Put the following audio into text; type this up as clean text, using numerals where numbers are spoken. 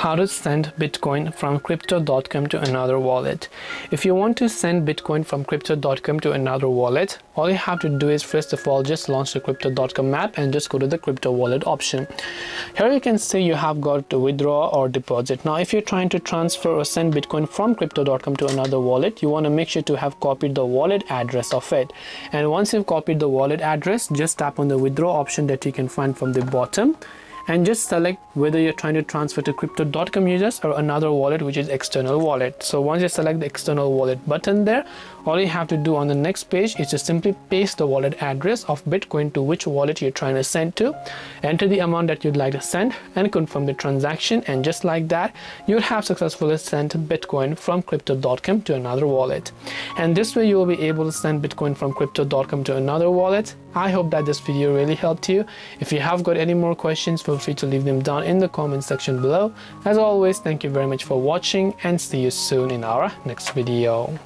How to send Bitcoin from crypto.com to another wallet. If you want to send Bitcoin from crypto.com to another wallet, all you have to do is first of all just launch the crypto.com app and just go to the crypto wallet option. Here you can see you have got to withdraw or deposit. Now if you're trying to transfer or send Bitcoin from crypto.com to another wallet, you want to make sure to have copied the wallet address of it. And once you've copied the wallet address, just tap on the withdraw option that you can find from the bottom and just select whether you're trying to transfer to crypto.com users or another wallet, which is external wallet. So once you select the external wallet button there, all you have to do on the next page is to simply paste the wallet address of Bitcoin to which wallet you're trying to send to, enter the amount that you'd like to send and confirm the transaction, and just like that you'll have successfully sent Bitcoin from crypto.com to another wallet. And this way you will be able to send Bitcoin from crypto.com to another wallet. I hope that this video really helped you. If you have got any more questions, feel free to leave them down in the comment section below. As always, thank you very much for watching and see you soon in our next video.